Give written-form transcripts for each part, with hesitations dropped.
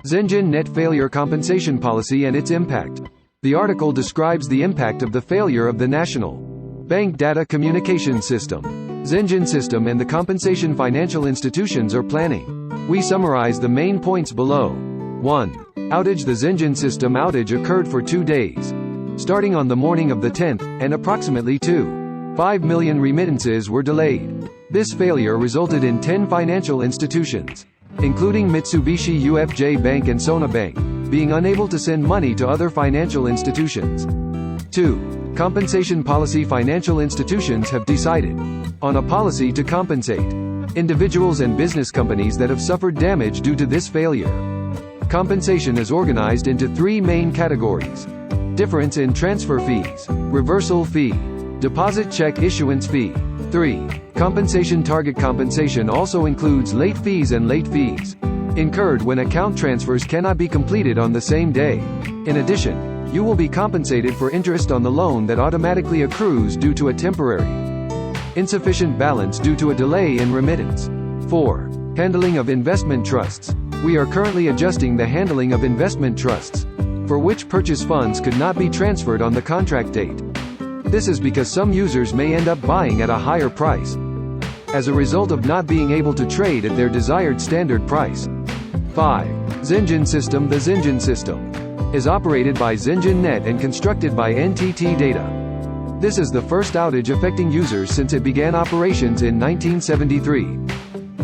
Zenjin Net Failure Compensation Policy and its Impact. The article describes the impact of the failure of the National Bank Data Communication System, Zenjin system, and the compensation financial institutions are planning. We summarize the main points below. 1. Outage. The Zenjin system outage occurred for 2 days, starting on the morning of the 10th, and approximately 2.5 million remittances were delayed. This failure resulted in 10 financial institutions, including Mitsubishi UFJ Bank and Sona Bank, being unable to send money to other financial institutions. 2. Compensation policy. Financial institutions have decided on a policy to compensate individuals and business companies that have suffered damage due to this failure. Compensation is organized into 3 main categories: difference in transfer fees, reversal fee, deposit check issuance fee. 3. Compensation target. Compensation also includes late fees and late fees incurred when account transfers cannot be completed on the same day. In addition, you will be compensated for interest on the loan that automatically accrues due to a temporary insufficient balance due to a delay in remittance. 4. Handling of investment trusts. We are currently adjusting the handling of investment trusts, for which purchase funds could not be transferred on the contract date. This is because some users may end up buying at a higher price as a result of not being able to trade at their desired standard price. 5. Zenjin system. The Zenjin system is operated by Zenjin Net and constructed by NTT Data. This is the first outage affecting users since it began operations in 1973.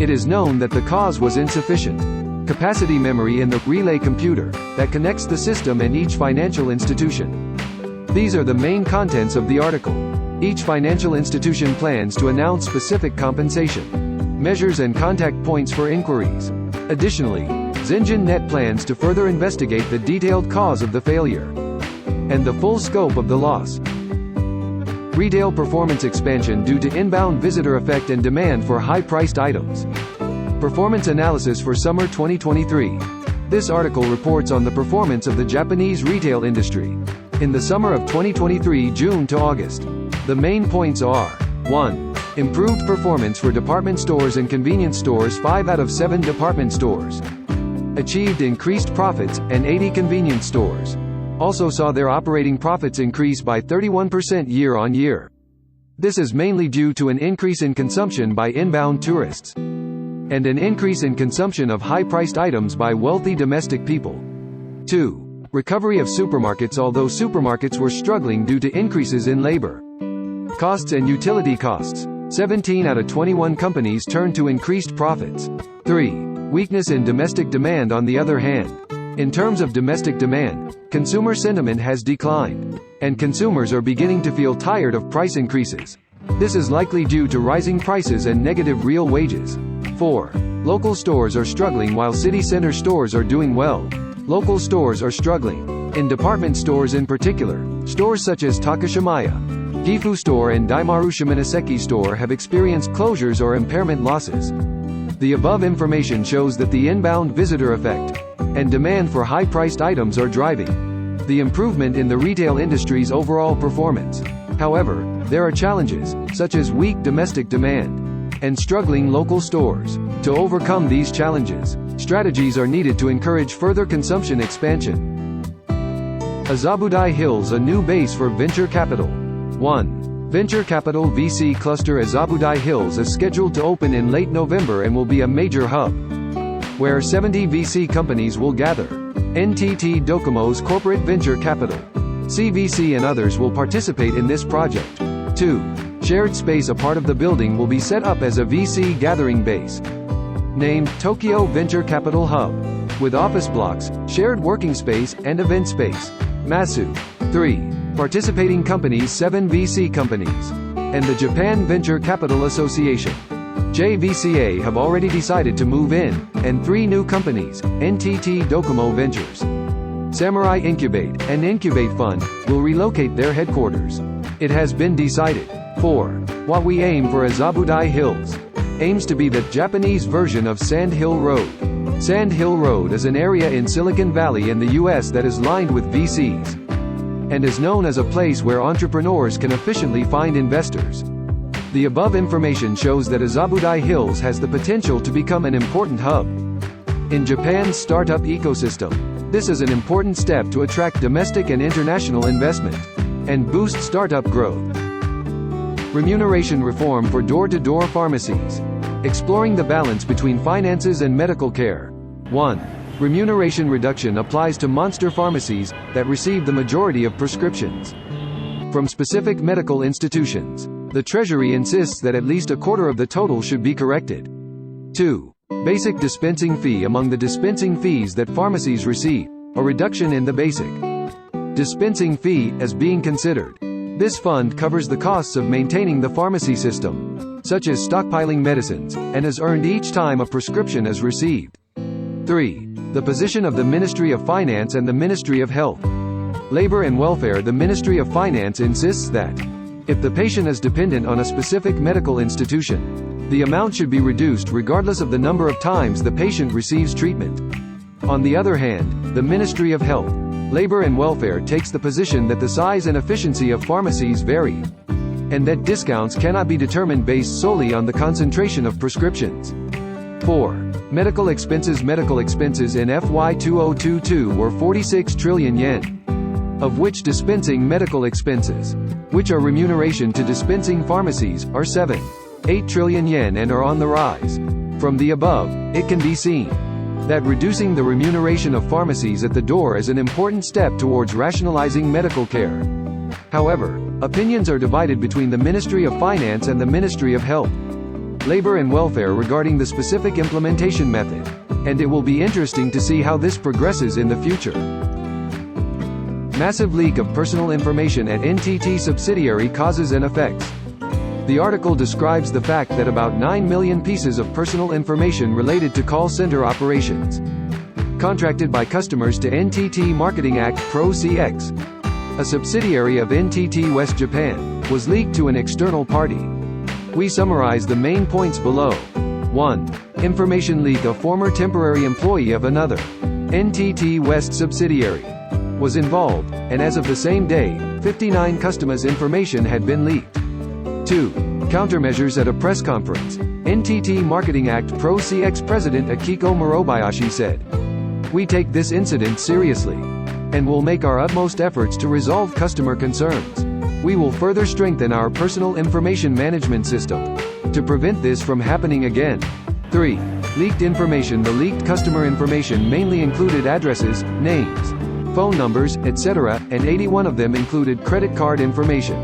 It is known that the cause was insufficient capacity memory in the relay computer that connects the system and each financial institution. These are the main contents of the article. Each financial institution plans to announce specific compensation measures and contact points for inquiries. Additionally, Zenjin Net plans to further investigate the detailed cause of the failure and the full scope of the loss. Retail performance expansion due to inbound visitor effect and demand for high-priced items. Performance analysis for summer 2023. This article reports on the performance of the Japanese retail industry in the summer of 2023, June to August. The main points are: 1. Improved performance for department stores and convenience stores. 5 out of 7 department stores achieved increased profits, and 80 convenience stores also saw their operating profits increase by 31% year-on-year. This is mainly due to an increase in consumption by inbound tourists and an increase in consumption of high-priced items by wealthy domestic people. 2. Recovery of supermarkets. Although supermarkets were struggling due to increases in labor costs and utility costs, 17 out of 21 companies turned to increased profits. 3. Weakness in domestic demand. On the other hand, in terms of domestic demand, consumer sentiment has declined, and consumers are beginning to feel tired of price increases. This is likely due to rising prices and negative real wages. 4. Local stores are struggling while city center stores are doing well. Local stores are struggling. In department stores in particular, stores such as Takashimaya Gifu Store and Daimaru Shimonoseki Store have experienced closures or impairment losses. The above information shows that the inbound visitor effect and demand for high-priced items are driving the improvement in the retail industry's overall performance. However, there are challenges, such as weak domestic demand and struggling local stores. To overcome these challenges, strategies are needed to encourage further consumption expansion. Azabudai Hills. A new base for venture capital. 1. Venture capital VC cluster. Azabudai Hills is scheduled to open in late November and will be a major hub where 70 VC companies will gather. NTT Docomo's corporate venture capital, CVC, and others will participate in this project. 2. Shared space. A part of the building will be set up as a VC gathering base, named Tokyo Venture Capital Hub, with office blocks, shared working space, and event space. Masu. 3. Participating companies. 7 VC companies and the Japan Venture Capital Association, JVCA, have already decided to move in, and 3 new companies, NTT Docomo Ventures, Samurai Incubate, and Incubate Fund, will relocate their headquarters. It has been decided. 4. What we aim for. Azabudai Hills aims to be the Japanese version of Sand Hill Road. Sand Hill Road is an area in Silicon Valley in the US that is lined with VCs and is known as a place where entrepreneurs can efficiently find investors. The above information shows that Azabudai Hills has the potential to become an important hub In Japan's startup ecosystem, this is an important step to attract domestic and international investment and boost startup growth. Remuneration reform for door-to-door pharmacies. Exploring the balance between finances and medical care. 1. Remuneration reduction applies to monster pharmacies that receive the majority of prescriptions from specific medical institutions. The Treasury insists that at least a quarter of the total should be corrected. 2. Basic dispensing fee. Among the dispensing fees that pharmacies receive, a reduction in the basic dispensing fee is being considered. This fund covers the costs of maintaining the pharmacy system, such as stockpiling medicines, and is earned each time a prescription is received. 3. The position of the Ministry of Finance and the Ministry of Health, Labor and Welfare. The Ministry of Finance insists that if the patient is dependent on a specific medical institution, the amount should be reduced regardless of the number of times the patient receives treatment. On the other hand, the Ministry of Health, Labor and Welfare takes the position that the size and efficiency of pharmacies vary, and that discounts cannot be determined based solely on the concentration of prescriptions. 4. Medical expenses. Medical expenses in FY 2022 were 46 trillion yen, of which dispensing medical expenses, which are remuneration to dispensing pharmacies, are 7.8 trillion yen and are on the rise. From the above, it can be seen that reducing the remuneration of pharmacies at the door is an important step towards rationalizing medical care. However, opinions are divided between the Ministry of Finance and the Ministry of Health, Labor and Welfare regarding the specific implementation method, and it will be interesting to see how this progresses in the future. Massive leak of personal information at NTT subsidiary causes and effects. The article describes the fact that about 9 million pieces of personal information related to call center operations contracted by customers to NTT Marketing Act Pro CX, a subsidiary of NTT West Japan, was leaked to an external party. We summarize the main points below. 1. Information leak. A former temporary employee of another NTT West subsidiary was involved, and as of the same day, 59 customers' information had been leaked. 2. Countermeasures. At a press conference, NTT Marketing Act Pro CX President Akiko Morobayashi said, "We take this incident seriously, and will make our utmost efforts to resolve customer concerns. We will further strengthen our personal information management system to prevent this from happening again." 3. Leaked information. The leaked customer information mainly included addresses, names, phone numbers, etc., and 81 of them included credit card information.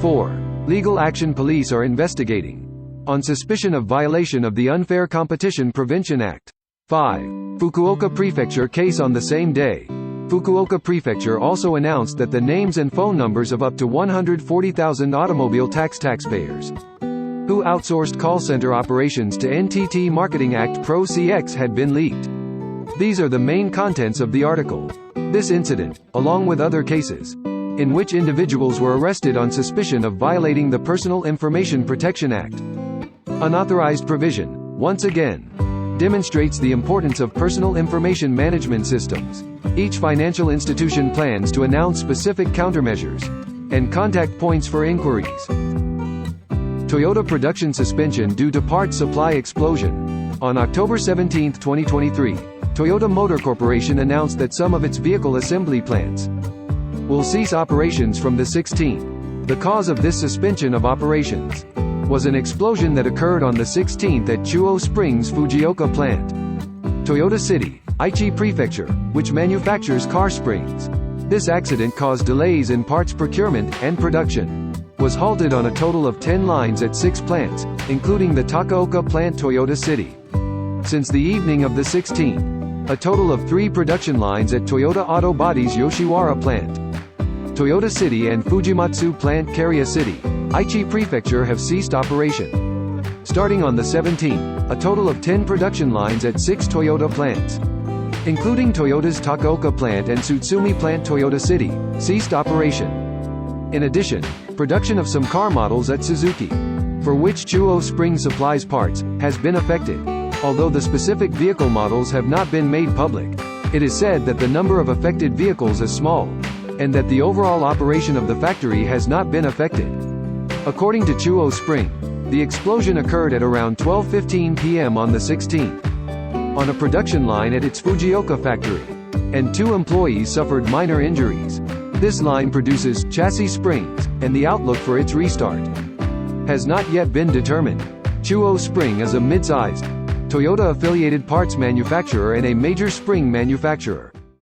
4. Legal action. Police are investigating on suspicion of violation of the Unfair Competition Prevention Act. 5. Fukuoka Prefecture case. On the same day, Fukuoka Prefecture also announced that the names and phone numbers of up to 140,000 automobile taxpayers who outsourced call center operations to NTT Marketing Act Pro CX had been leaked. These are the main contents of the article. This incident, along with other cases in which individuals were arrested on suspicion of violating the Personal Information Protection Act, unauthorized provision, once again demonstrates the importance of personal information management systems. Each financial institution plans to announce specific countermeasures and contact points for inquiries. Toyota production suspension due to parts supply explosion. On October 17, 2023, Toyota Motor Corporation announced that some of its vehicle assembly plants will cease operations from the 16th. The cause of this suspension of operations was an explosion that occurred on the 16th at Chuo Springs Fujioka plant, Toyota City, Aichi Prefecture, which manufactures car springs. This accident caused delays in parts procurement, and production was halted on a total of 10 lines at 6 plants, including the Takaoka plant Toyota City. Since the evening of the 16th, a total of 3 production lines at Toyota Auto Body's Yoshiwara plant, Toyota City and Fujimatsu plant Kariya City, Aichi Prefecture have ceased operation. Starting on the 17th, a total of 10 production lines at 6 Toyota plants, including Toyota's Takaoka plant and Tsutsumi plant Toyota City, ceased operation. In addition, production of some car models at Suzuki, for which Chuo Springs supplies parts, has been affected. Although the specific vehicle models have not been made public, it is said that the number of affected vehicles is small, and that the overall operation of the factory has not been affected. According to Chuo Spring, the explosion occurred at around 12:15 p.m. on the 16th. on a production line at its Fujioka factory, and 2 employees suffered minor injuries. This line produces chassis springs, and the outlook for its restart has not yet been determined. Chuo Spring is a mid-sized, Toyota-affiliated parts manufacturer and a major spring manufacturer.